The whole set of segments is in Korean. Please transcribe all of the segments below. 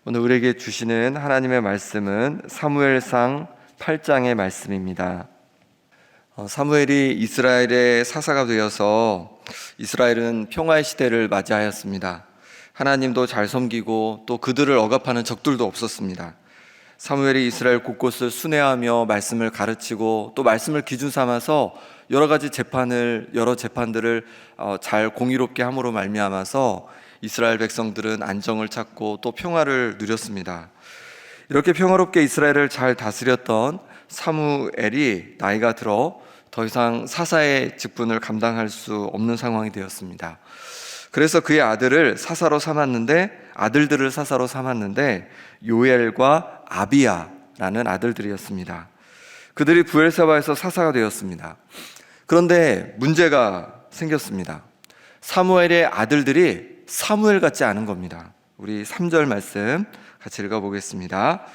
오늘 우리에게 주시는 하나님의 말씀은 사무엘상 8장의 말씀입니다. 사무엘이 이스라엘의 사사가 되어서 이스라엘은 평화의 시대를 맞이하였습니다. 하나님도 잘 섬기고 또 그들을 억압하는 적들도 없었습니다. 사무엘이 이스라엘 곳곳을 순회하며 말씀을 가르치고 또 말씀을 기준 삼아서 여러 재판들을 잘 공의롭게 함으로 말미암아서 이스라엘 백성들은 안정을 찾고 또 평화를 누렸습니다. 이렇게 평화롭게 이스라엘을 잘 다스렸던 사무엘이 나이가 들어 더 이상 사사의 직분을 감당할 수 없는 상황이 되었습니다. 그래서 그의 아들들을 사사로 삼았는데 요엘과 아비야라는 아들들이었습니다. 그들이 브엘세바에서 사사가 되었습니다. 그런데 문제가 생겼습니다. 사무엘의 아들들이 사무엘 같지 않은 겁니다. 우리 3절 말씀 같이 읽어보겠습니다.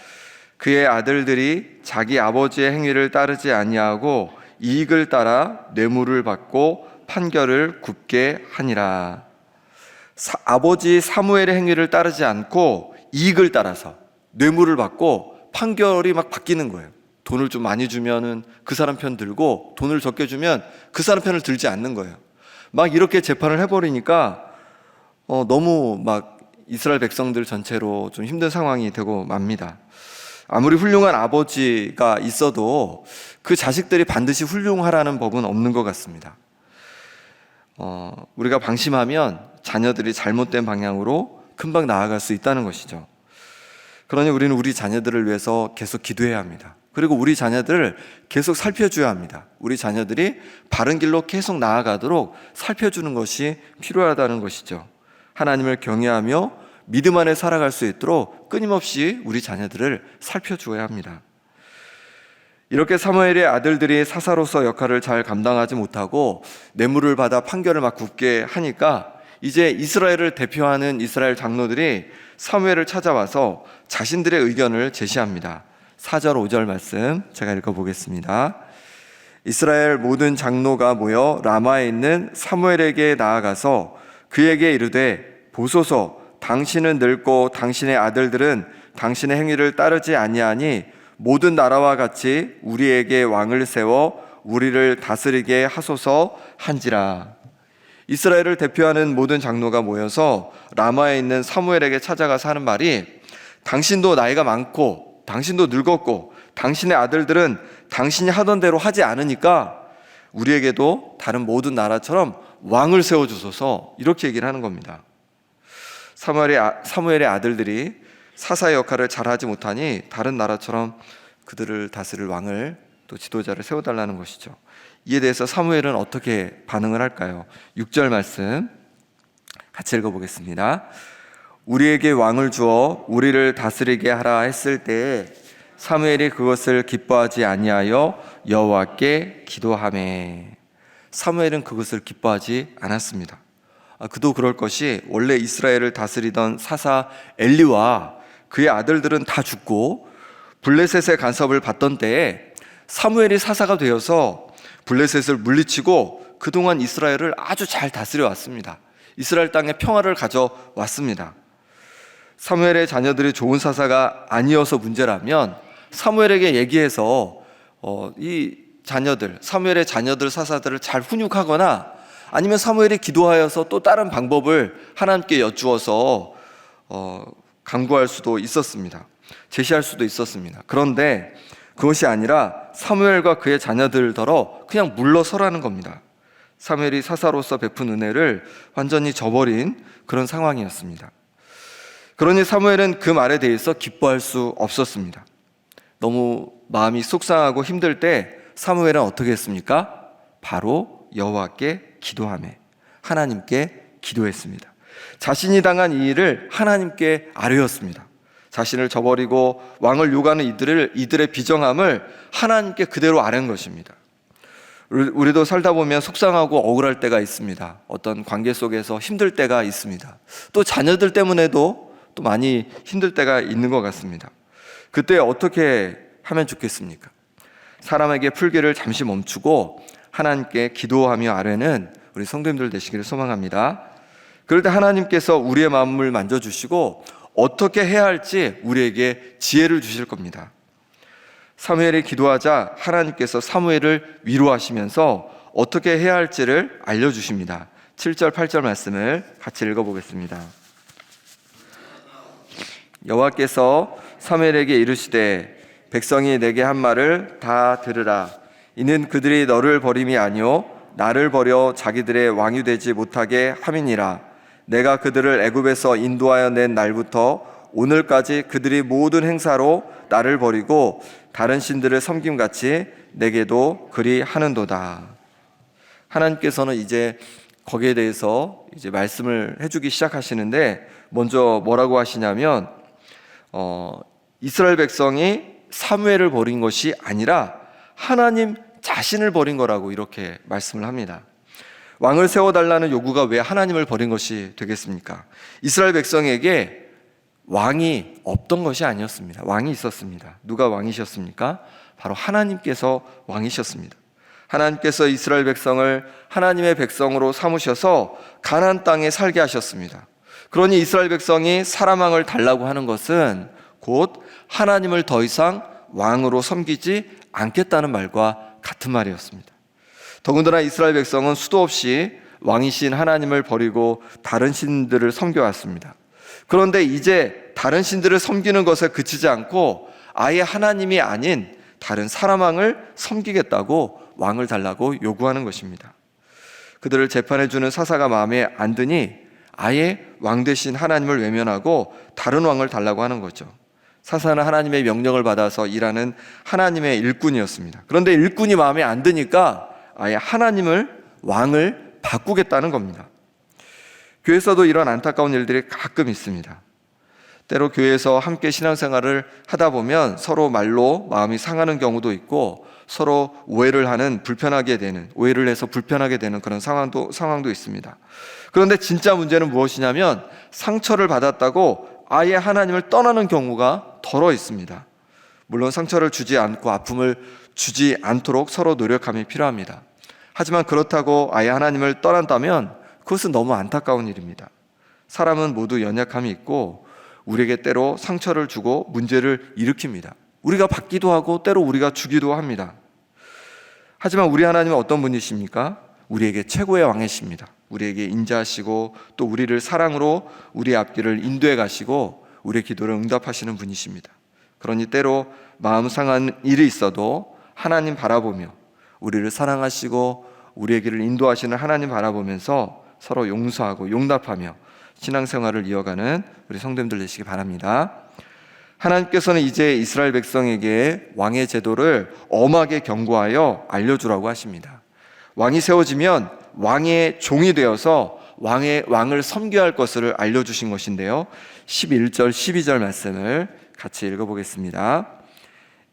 그의 아들들이 자기 아버지의 행위를 따르지 아니하고 이익을 따라 뇌물을 받고 판결을 굽게 하니라. 아버지 사무엘의 행위를 따르지 않고 이익을 따라서 뇌물을 받고 판결이 막 바뀌는 거예요. 돈을 좀 많이 주면은 그 사람 편 들고 돈을 적게 주면 그 사람 편을 들지 않는 거예요. 막 이렇게 재판을 해버리니까 너무 막 이스라엘 백성들 전체로 좀 힘든 상황이 되고 맙니다. 아무리 훌륭한 아버지가 있어도 그 자식들이 반드시 훌륭하라는 법은 없는 것 같습니다. 우리가 방심하면 자녀들이 잘못된 방향으로 금방 나아갈 수 있다는 것이죠. 그러니 우리는 우리 자녀들을 위해서 계속 기도해야 합니다. 그리고 우리 자녀들을 계속 살펴줘야 합니다. 우리 자녀들이 바른 길로 계속 나아가도록 살펴주는 것이 필요하다는 것이죠. 하나님을 경외하며 믿음 안에 살아갈 수 있도록 끊임없이 우리 자녀들을 살펴주어야 합니다. 이렇게 사무엘의 아들들이 사사로서 역할을 잘 감당하지 못하고 뇌물을 받아 판결을 막 굽게 하니까 이제 이스라엘을 대표하는 이스라엘 장로들이 사무엘을 찾아와서 자신들의 의견을 제시합니다. 4절 5절 말씀 제가 읽어보겠습니다. 이스라엘 모든 장로가 모여 라마에 있는 사무엘에게 나아가서 그에게 이르되 보소서, 당신은 늙고 당신의 아들들은 당신의 행위를 따르지 아니하니 모든 나라와 같이 우리에게 왕을 세워 우리를 다스리게 하소서 한지라. 이스라엘을 대표하는 모든 장로가 모여서 라마에 있는 사무엘에게 찾아가서 하는 말이, 당신도 나이가 많고 당신도 늙었고 당신의 아들들은 당신이 하던 대로 하지 않으니까 우리에게도 다른 모든 나라처럼 왕을 세워주소서, 이렇게 얘기를 하는 겁니다. 사무엘의 아들들이 사사의 역할을 잘하지 못하니 다른 나라처럼 그들을 다스릴 왕을 또 지도자를 세워달라는 것이죠. 이에 대해서 사무엘은 어떻게 반응을 할까요? 6절 말씀 같이 읽어보겠습니다. 우리에게 왕을 주어 우리를 다스리게 하라 했을 때에 사무엘이 그것을 기뻐하지 아니하여 여호와께 기도하매. 사무엘은 그것을 기뻐하지 않았습니다. 그도 그럴 것이, 원래 이스라엘을 다스리던 사사 엘리와 그의 아들들은 다 죽고 블레셋의 간섭을 받던 때에 사무엘이 사사가 되어서 블레셋을 물리치고 그동안 이스라엘을 아주 잘 다스려 왔습니다. 이스라엘 땅에 평화를 가져왔습니다. 사무엘의 자녀들이 좋은 사사가 아니어서 문제라면 사무엘에게 얘기해서 사무엘의 자녀들 사사들을 잘 훈육하거나 아니면 사무엘이 기도하여서 또 다른 방법을 하나님께 여쭈어서 강구할 수도 있었습니다. 제시할 수도 있었습니다. 그런데 그것이 아니라 사무엘과 그의 자녀들더러 그냥 물러서라는 겁니다. 사무엘이 사사로서 베푼 은혜를 완전히 저버린 그런 상황이었습니다. 그러니 사무엘은 그 말에 대해서 기뻐할 수 없었습니다. 너무 마음이 속상하고 힘들 때 사무엘은 어떻게 했습니까? 바로 여호와께 기도하며 하나님께 기도했습니다. 자신이 당한 이 일을 하나님께 아뢰었습니다. 자신을 저버리고 왕을 요구하는 이들의 비정함을 하나님께 그대로 아뢰는 것입니다. 우리도 살다 보면 속상하고 억울할 때가 있습니다. 어떤 관계 속에서 힘들 때가 있습니다. 또 자녀들 때문에도 또 많이 힘들 때가 있는 것 같습니다. 그때 어떻게 하면 좋겠습니까? 사람에게 풀기를 잠시 멈추고 하나님께 기도하며 아뢰는 우리 성도님들 되시기를 소망합니다. 그럴 때 하나님께서 우리의 마음을 만져주시고 어떻게 해야 할지 우리에게 지혜를 주실 겁니다. 사무엘이 기도하자 하나님께서 사무엘을 위로하시면서 어떻게 해야 할지를 알려주십니다. 7절 8절 말씀을 같이 읽어보겠습니다. 여호와께서 사무엘에게 이르시되 백성이 내게 한 말을 다 들으라. 이는 그들이 너를 버림이 아니요 나를 버려 자기들의 왕이 되지 못하게 함이니라. 내가 그들을 애굽에서 인도하여 낸 날부터 오늘까지 그들이 모든 행사로 나를 버리고 다른 신들을 섬김같이 내게도 그리 하는도다. 하나님께서는 이제 거기에 대해서 이제 말씀을 해주기 시작하시는데, 먼저 뭐라고 하시냐면 이스라엘 백성이 사무엘을 버린 것이 아니라 하나님 자신을 버린 거라고 이렇게 말씀을 합니다. 왕을 세워달라는 요구가 왜 하나님을 버린 것이 되겠습니까? 이스라엘 백성에게 왕이 없던 것이 아니었습니다. 왕이 있었습니다. 누가 왕이셨습니까? 바로 하나님께서 왕이셨습니다. 하나님께서 이스라엘 백성을 하나님의 백성으로 삼으셔서 가나안 땅에 살게 하셨습니다. 그러니 이스라엘 백성이 사람 왕을 달라고 하는 것은 곧 하나님을 더 이상 왕으로 섬기지 않겠다는 말과 같은 말이었습니다. 더군다나 이스라엘 백성은 수도 없이 왕이신 하나님을 버리고 다른 신들을 섬겨왔습니다. 그런데 이제 다른 신들을 섬기는 것에 그치지 않고 아예 하나님이 아닌 다른 사람 왕을 섬기겠다고 왕을 달라고 요구하는 것입니다. 그들을 재판해주는 사사가 마음에 안 드니 아예 왕 되신 하나님을 외면하고 다른 왕을 달라고 하는 거죠. 사사는 하나님의 명령을 받아서 일하는 하나님의 일꾼이었습니다. 그런데 일꾼이 마음에 안 드니까 아예 하나님을 왕을 바꾸겠다는 겁니다. 교회에서도 이런 안타까운 일들이 가끔 있습니다. 때로 교회에서 함께 신앙생활을 하다 보면 서로 말로 마음이 상하는 경우도 있고 서로 오해를 해서 불편하게 되는 그런 상황도 있습니다. 그런데 진짜 문제는 무엇이냐면 상처를 받았다고 아예 하나님을 떠나는 경우가 덜어 있습니다. 물론 상처를 주지 않고 아픔을 주지 않도록 서로 노력함이 필요합니다. 하지만 그렇다고 아예 하나님을 떠난다면 그것은 너무 안타까운 일입니다. 사람은 모두 연약함이 있고 우리에게 때로 상처를 주고 문제를 일으킵니다. 우리가 받기도 하고 때로 우리가 주기도 합니다. 하지만 우리 하나님은 어떤 분이십니까? 우리에게 최고의 왕이십니다. 우리에게 인자하시고 또 우리를 사랑으로 우리의 앞길을 인도해 가시고 우리의 기도를 응답하시는 분이십니다. 그러니 때로 마음 상한 일이 있어도 하나님 바라보며 우리를 사랑하시고 우리의 길을 인도하시는 하나님 바라보면서 서로 용서하고 용납하며 신앙생활을 이어가는 우리 성도님들 되시기 바랍니다. 하나님께서는 이제 이스라엘 백성에게 왕의 제도를 엄하게 경고하여 알려주라고 하십니다. 왕이 세워지면 왕의 종이 되어서 왕을 섬겨야 할 것을 알려주신 것인데요, 11절 12절 말씀을 같이 읽어보겠습니다.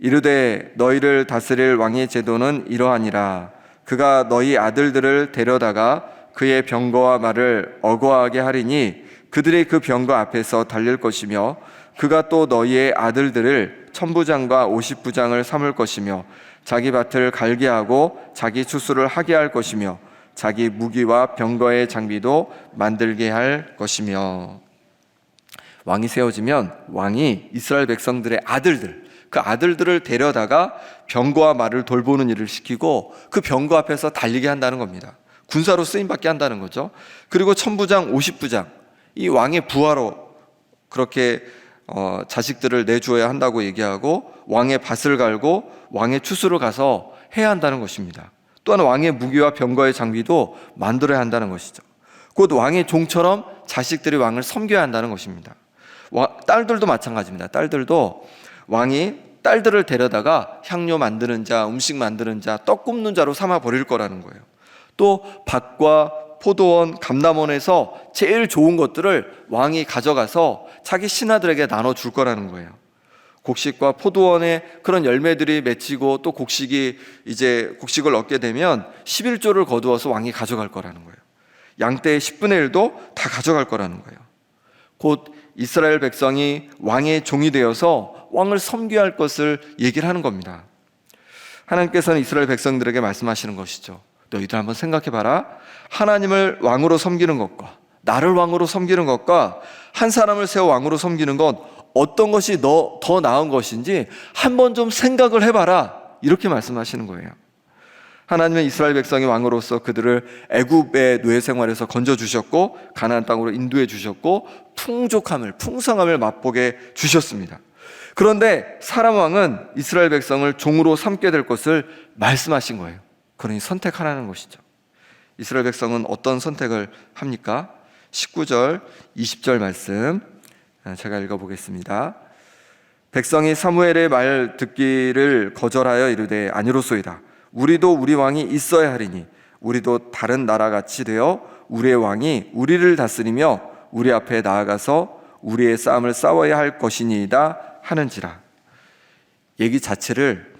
이르되 너희를 다스릴 왕의 제도는 이러하니라. 그가 너희 아들들을 데려다가 그의 병거와 말을 어거하게 하리니 그들이 그 병거 앞에서 달릴 것이며 그가 또 너희의 아들들을 천부장과 50부장을 삼을 것이며 자기 밭을 갈게 하고 자기 추수를 하게 할 것이며 자기 무기와 병거의 장비도 만들게 할 것이며. 왕이 세워지면 왕이 이스라엘 백성들의 그 아들들을 데려다가 병거와 말을 돌보는 일을 시키고 그 병거 앞에서 달리게 한다는 겁니다. 군사로 쓰임받게 한다는 거죠. 그리고 천부장 50부장, 이 왕의 부하로 그렇게 자식들을 내주어야 한다고 얘기하고 왕의 밭을 갈고 왕의 추수를 가서 해야 한다는 것입니다. 또한 왕의 무기와 병거의 장비도 만들어야 한다는 것이죠. 곧 왕의 종처럼 자식들이 왕을 섬겨야 한다는 것입니다. 딸들도 마찬가지입니다. 딸들도 왕이 딸들을 데려다가 향료 만드는 자, 음식 만드는 자, 떡 굽는 자로 삼아 버릴 거라는 거예요. 또 밭과 포도원, 감람원에서 제일 좋은 것들을 왕이 가져가서 자기 신하들에게 나눠줄 거라는 거예요. 곡식과 포도원에 그런 열매들이 맺히고 또 곡식을 얻게 되면 11조를 거두어서 왕이 가져갈 거라는 거예요. 양떼의 10분의 1도 다 가져갈 거라는 거예요. 곧 이스라엘 백성이 왕의 종이 되어서 왕을 섬겨야 할 것을 얘기를 하는 겁니다. 하나님께서는 이스라엘 백성들에게 말씀하시는 것이죠. 너희들 한번 생각해봐라. 하나님을 왕으로 섬기는 것과 나를 왕으로 섬기는 것과 한 사람을 세워 왕으로 섬기는 것, 어떤 것이 더 나은 것인지 한번 좀 생각을 해봐라, 이렇게 말씀하시는 거예요. 하나님은 이스라엘 백성이 왕으로서 그들을 애굽의 노예 생활에서 건져주셨고 가나안 땅으로 인도해 주셨고 풍성함을 맛보게 주셨습니다. 그런데 사람 왕은 이스라엘 백성을 종으로 삼게 될 것을 말씀하신 거예요. 그러니 선택하라는 것이죠. 이스라엘 백성은 어떤 선택을 합니까? 19절, 20절 말씀 제가 읽어보겠습니다. 백성이 사무엘의 말 듣기를 거절하여 이르되 아니로소이다. 우리도 우리 왕이 있어야 하리니 우리도 다른 나라같이 되어 우리의 왕이 우리를 다스리며 우리 앞에 나아가서 우리의 싸움을 싸워야 할 것이니이다 하는지라. 얘기 자체를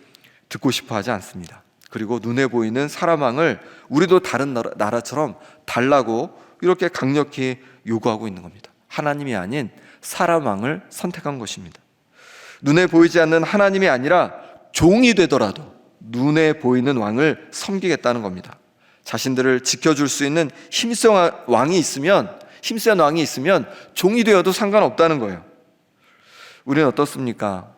듣고 싶어 하지 않습니다. 그리고 눈에 보이는 사람 왕을 우리도 다른 나라처럼 달라고 이렇게 강력히 요구하고 있는 겁니다. 하나님이 아닌 사람 왕을 선택한 것입니다. 눈에 보이지 않는 하나님이 아니라 종이 되더라도 눈에 보이는 왕을 섬기겠다는 겁니다. 자신들을 지켜줄 수 있는 힘센 왕이 있으면 종이 되어도 상관없다는 거예요. 우리는 어떻습니까?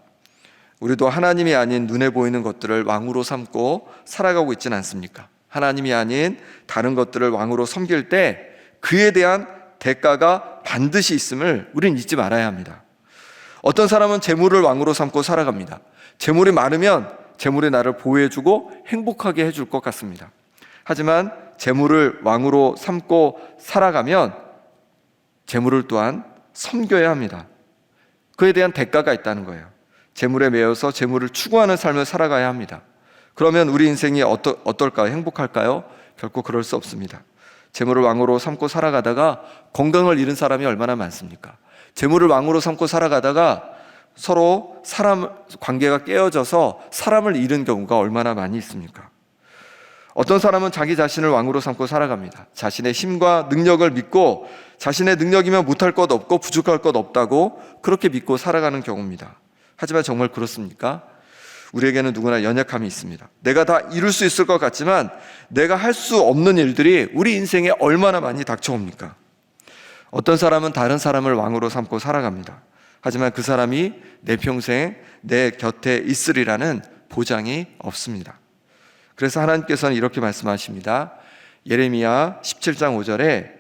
우리도 하나님이 아닌 눈에 보이는 것들을 왕으로 삼고 살아가고 있지는 않습니까? 하나님이 아닌 다른 것들을 왕으로 섬길 때 그에 대한 대가가 반드시 있음을 우리는 잊지 말아야 합니다. 어떤 사람은 재물을 왕으로 삼고 살아갑니다. 재물이 많으면 재물이 나를 보호해주고 행복하게 해줄 것 같습니다. 하지만 재물을 왕으로 삼고 살아가면 재물을 또한 섬겨야 합니다. 그에 대한 대가가 있다는 거예요. 재물에 매여서 재물을 추구하는 삶을 살아가야 합니다. 그러면 우리 인생이 어떨까요? 행복할까요? 결코 그럴 수 없습니다. 재물을 왕으로 삼고 살아가다가 건강을 잃은 사람이 얼마나 많습니까? 재물을 왕으로 삼고 살아가다가 서로 사람 관계가 깨어져서 사람을 잃은 경우가 얼마나 많이 있습니까? 어떤 사람은 자기 자신을 왕으로 삼고 살아갑니다. 자신의 힘과 능력을 믿고 자신의 능력이면 못할 것 없고 부족할 것 없다고 그렇게 믿고 살아가는 경우입니다. 하지만 정말 그렇습니까? 우리에게는 누구나 연약함이 있습니다. 내가 다 이룰 수 있을 것 같지만 내가 할 수 없는 일들이 우리 인생에 얼마나 많이 닥쳐옵니까? 어떤 사람은 다른 사람을 왕으로 삼고 살아갑니다. 하지만 그 사람이 내 평생 내 곁에 있으리라는 보장이 없습니다. 그래서 하나님께서는 이렇게 말씀하십니다. 예레미야 17장 5절에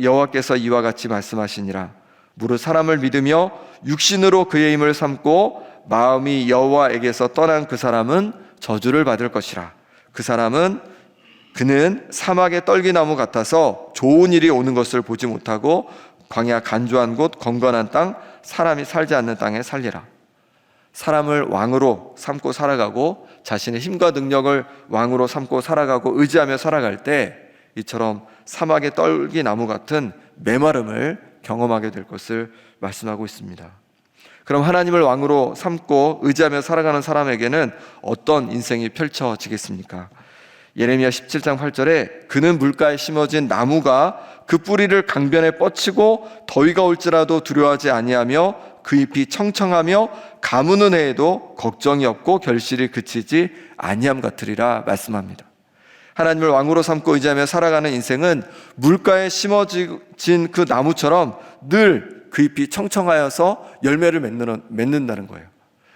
여호와께서 이와 같이 말씀하시니라. 무릇 사람을 믿으며 육신으로 그의 힘을 삼고 마음이 여호와에게서 떠난 그 사람은 저주를 받을 것이라. 그는 사막의 떨기나무 같아서 좋은 일이 오는 것을 보지 못하고 광야 간조한 곳 건건한 땅 사람이 살지 않는 땅에 살리라. 사람을 왕으로 삼고 살아가고 자신의 힘과 능력을 왕으로 삼고 살아가고 의지하며 살아갈 때 이처럼 사막의 떨기나무 같은 메마름을 경험하게 될 것을 말씀하고 있습니다. 그럼 하나님을 왕으로 삼고 의지하며 살아가는 사람에게는 어떤 인생이 펼쳐지겠습니까? 예레미야 17장 8절에 그는 물가에 심어진 나무가 그 뿌리를 강변에 뻗치고 더위가 올지라도 두려워하지 아니하며 그 잎이 청청하며 가무는 해에도 걱정이 없고 결실이 그치지 아니함 같으리라 말씀합니다. 하나님을 왕으로 삼고 의지하며 살아가는 인생은 물가에 심어진 그 나무처럼 늘 그 잎이 청청하여서 열매를 맺는다는 거예요.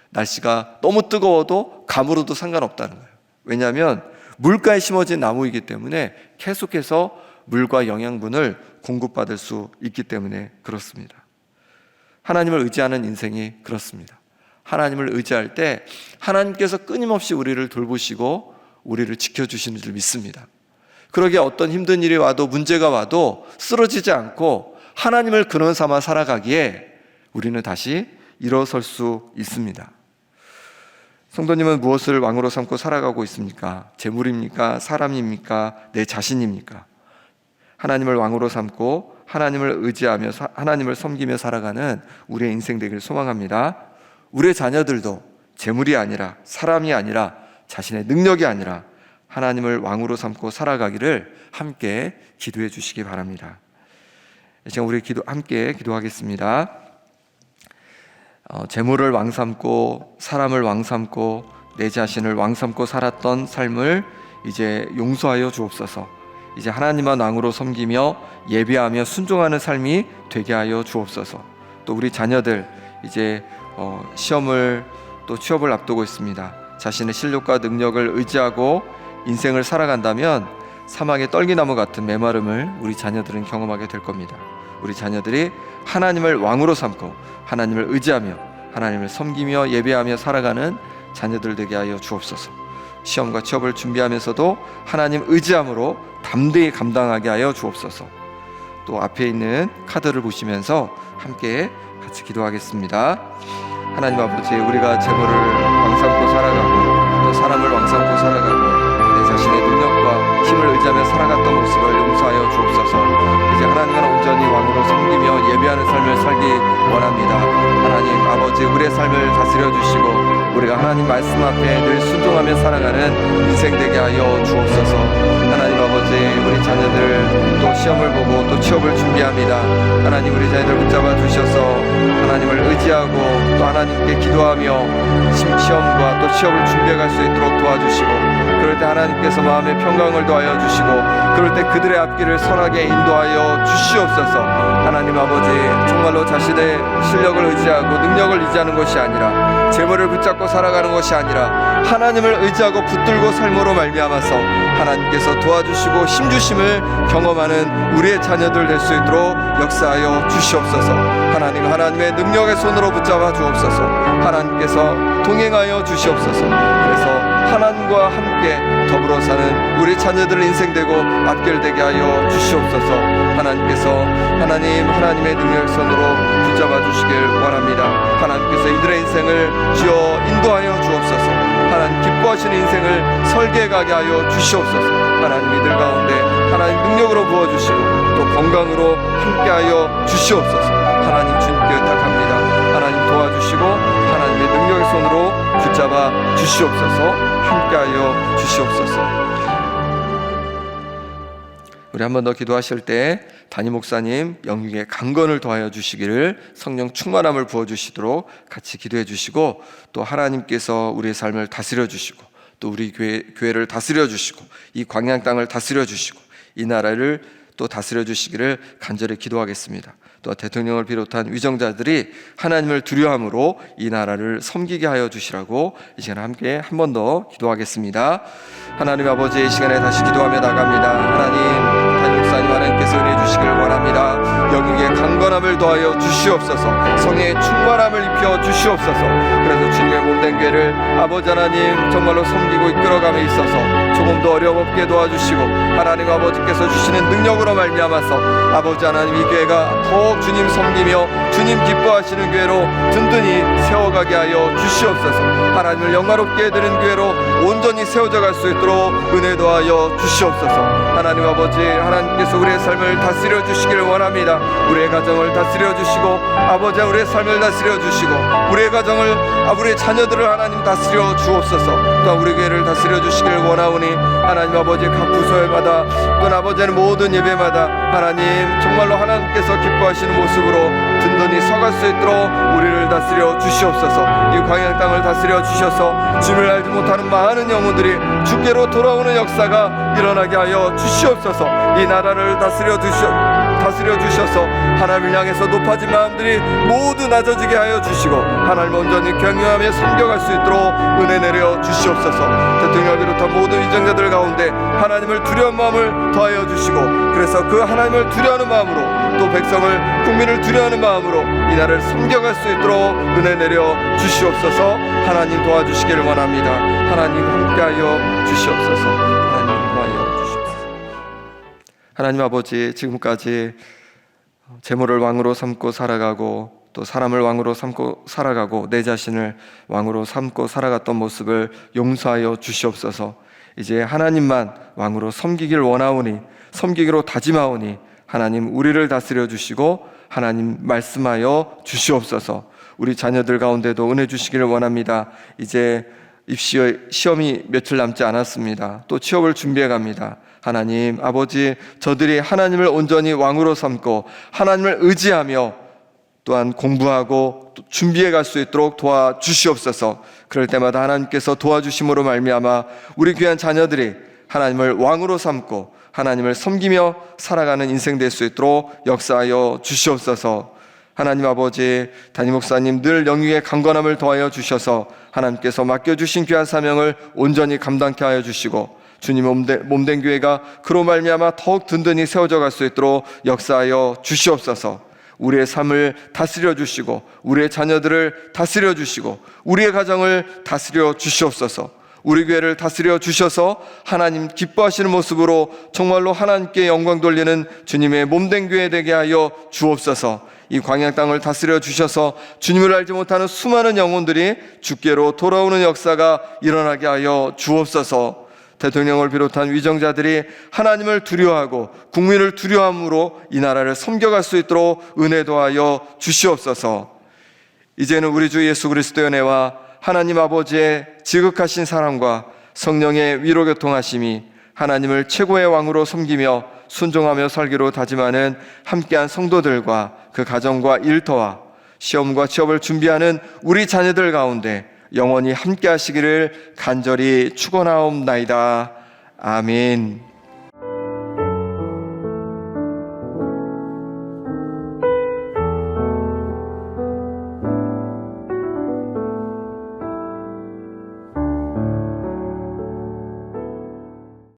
날씨가 너무 뜨거워도 가물어도 상관없다는 거예요. 왜냐하면 물가에 심어진 나무이기 때문에 계속해서 물과 영양분을 공급받을 수 있기 때문에 그렇습니다. 하나님을 의지하는 인생이 그렇습니다. 하나님을 의지할 때 하나님께서 끊임없이 우리를 돌보시고 우리를 지켜주시는 줄 믿습니다. 그러기에 어떤 힘든 일이 와도 문제가 와도 쓰러지지 않고 하나님을 근원 삼아 살아가기에 우리는 다시 일어설 수 있습니다. 성도님은 무엇을 왕으로 삼고 살아가고 있습니까? 재물입니까? 사람입니까? 내 자신입니까? 하나님을 왕으로 삼고 하나님을 의지하며 하나님을 섬기며 살아가는 우리의 인생 되기를 소망합니다. 우리의 자녀들도 재물이 아니라 사람이 아니라 자신의 능력이 아니라 하나님을 왕으로 삼고 살아가기를 함께 기도해 주시기 바랍니다. 지금 우리 함께 기도하겠습니다. 재물을 왕 삼고 사람을 왕 삼고 내 자신을 왕 삼고 살았던 삶을 이제 용서하여 주옵소서. 이제 하나님만 왕으로 섬기며 예배하며 순종하는 삶이 되게 하여 주옵소서. 또 우리 자녀들 이제 시험을 또 취업을 앞두고 있습니다. 자신의 실력과 능력을 의지하고 인생을 살아간다면 사막의 떨기나무 같은 메마름을 우리 자녀들은 경험하게 될 겁니다. 우리 자녀들이 하나님을 왕으로 삼고 하나님을 의지하며 하나님을 섬기며 예배하며 살아가는 자녀들 되게 하여 주옵소서. 시험과 취업을 준비하면서도 하나님 의지함으로 담대히 감당하게 하여 주옵소서. 또 앞에 있는 카드를 보시면서 함께 같이 기도하겠습니다. 하나님 아버지, 우리가 재물을 왕삼고 살아가고 또 사람을 왕삼고 살아가고 내 자신의 능력과 힘을 의지하며 살아갔던 모습을 용서하여 주옵소서. 이제 하나님은 온전히 왕으로 섬기며 예배하는 삶을 살기 원합니다. 하나님 아버지, 우리의 삶을 다스려 주시고 우리가 하나님 말씀 앞에 늘 순종하며 살아가는 인생 되게 하여 주옵소서. 하나님 아버지, 우리 자녀들 또 시험을 보고 또 취업을 준비합니다. 하나님, 우리 자녀들 붙잡아 주셔서 하나님을 의지하고 또 하나님께 기도하며 시험과 또 취업을 준비해갈 수 있도록 도와주시고, 그럴 때 하나님께서 마음의 평강을 더하여 주시고, 그럴 때 그들의 앞길을 선하게 인도하여 주시옵소서. 하나님 아버지, 정말로 자신의 실력을 의지하고 능력을 의지하는 것이 아니라 재물을 붙잡고 살아가는 것이 아니라 하나님을 의지하고 붙들고 삶으로 말미암아서 하나님께서 도와주시고 힘주심을 경험하는 우리의 자녀들 될 수 있도록 역사하여 주시옵소서. 하나님, 하나님의 능력의 손으로 붙잡아 주옵소서. 하나님께서 동행하여 주시옵소서. 그래서 하나님과 함께 더불어 사는 우리 자녀들 인생 되고 앞길 되게 하여 주시옵소서. 하나님께서 하나님의 능력의 손으로 붙잡아 주시길 원합니다. 하나님께서 이들의 인생을 주여 인도하여 주옵소서. 하나님 기뻐하시는 인생을 설계가게 하여 주시옵소서. 하나님, 이들 가운데 하나님 능력으로 부어주시고 또 건강으로 함께하여 주시옵소서. 하나님, 주님께 의탁합니다. 하나님 도와주시고 하나님의 능력의 손으로 붙잡아 주시옵소서. 함께하여 주시옵소서. 우리 한 번 더 기도하실 때 담임 목사님 영육의 강건을 더하여 주시기를, 성령 충만함을 부어주시도록 같이 기도해 주시고, 또 하나님께서 우리의 삶을 다스려 주시고 또 우리 교회를 다스려 주시고 이 광양 땅을 다스려 주시고 이 나라를 또 다스려 주시기를 간절히 기도하겠습니다. 또 대통령을 비롯한 위정자들이 하나님을 두려움으로 이 나라를 섬기게 하여 주시라고 이 시간에 함께 한 번 더 기도하겠습니다. 하나님 아버지, 이 시간에 다시 기도하며 나갑니다. 하나님, 담임 목사님 하나님께서 은혜 주시길 원합니다. 영육의 강건함을 더하여 주시옵소서. 성령의 충만함을 입혀 주시옵소서. 그래서 주님의 몸된 교회를 아버지 하나님 정말로 섬기고 이끌어감에 있어서 조금 더 어려움없게 도와주시고, 하나님 아버지께서 주시는 능력으로 말미암아서 아버지 하나님 이 교회가 더욱 주님 섬기며 주님 기뻐하시는 교회로 든든히 세워가게 하여 주시옵소서. 하나님을 영광롭게 해드리는 교회로 온전히 세워져 갈 수 있도록 은혜 더하여 주시옵소서. 하나님 아버지, 하나님께서 우리의 삶을 다스려 주시길 원합니다. 우리의 가정을 다스려 주시고 아버지, 우리의 삶을 다스려 주시고 우리의 가정을, 우리의 자녀들을 하나님 다스려 주옵소서. 또 우리 교회를 다스려 주시길 원하오니 하나님 아버지, 각 부서마다 또 아버지는 모든 예배마다 하나님 정말로 하나님께서 기뻐하시는 모습으로 든든히 서갈 수 있도록 우리를 다스려 주시옵소서. 이 광양 땅을 다스려 주셔서 주님을 알지 못하는 많은 영혼들이 주께로 돌아오는 역사가 일어나게 하여 주시옵소서. 이 나라를 다스려 주셔서 하나님을 향해서 높아진 마음들이 모두 낮아지게 하여 주시고 하나님 온전히 경외하며 섬겨갈 수 있도록 은혜 내려 주시옵소서. 대통령을 비롯한 모든 위정자들 가운데 하나님을 두려운 마음을 더하여 주시고, 그래서 그 하나님을 두려워하는 마음으로 또 백성을, 국민을 두려워하는 마음으로 이 나라를 섬겨갈 수 있도록 은혜 내려 주시옵소서. 하나님 도와주시기를 원합니다. 하나님 함께하여 주시옵소서. 하나님 도와여 주시옵소서. 하나님 아버지, 지금까지 재물을 왕으로 삼고 살아가고 또 사람을 왕으로 삼고 살아가고 내 자신을 왕으로 삼고 살아갔던 모습을 용서하여 주시옵소서. 이제 하나님만 왕으로 섬기길 원하오니, 섬기기로 다짐하오니 하나님 우리를 다스려 주시고 하나님 말씀하여 주시옵소서. 우리 자녀들 가운데도 은혜 주시기를 원합니다. 이제 입시 시험이 며칠 남지 않았습니다. 또 취업을 준비해 갑니다. 하나님 아버지, 저들이 하나님을 온전히 왕으로 삼고 하나님을 의지하며 또한 공부하고 또 준비해 갈 수 있도록 도와주시옵소서. 그럴 때마다 하나님께서 도와주심으로 말미암아 우리 귀한 자녀들이 하나님을 왕으로 삼고 하나님을 섬기며 살아가는 인생 될 수 있도록 역사하여 주시옵소서. 하나님 아버지, 담임 목사님 늘 영육의 강건함을 더하여 주셔서 하나님께서 맡겨주신 귀한 사명을 온전히 감당케 하여 주시고 주님 몸된 교회가 그로 말미암아 더욱 든든히 세워져 갈 수 있도록 역사하여 주시옵소서. 우리의 삶을 다스려 주시고 우리의 자녀들을 다스려 주시고 우리의 가정을 다스려 주시옵소서. 우리 교회를 다스려 주셔서 하나님 기뻐하시는 모습으로 정말로 하나님께 영광 돌리는 주님의 몸된 교회 되게 하여 주옵소서. 이 광야 땅을 다스려 주셔서 주님을 알지 못하는 수많은 영혼들이 주께로 돌아오는 역사가 일어나게 하여 주옵소서. 대통령을 비롯한 위정자들이 하나님을 두려워하고 국민을 두려워함으로 이 나라를 섬겨갈 수 있도록 은혜 도하여 주시옵소서. 이제는 우리 주 예수 그리스도의 은혜와 하나님 아버지의 지극하신 사랑과 성령의 위로 교통하심이 하나님을 최고의 왕으로 섬기며 순종하며 살기로 다짐하는 함께한 성도들과 그 가정과 일터와 시험과 취업을 준비하는 우리 자녀들 가운데 영원히 함께 하시기를 간절히 축원하옵나이다. 아멘.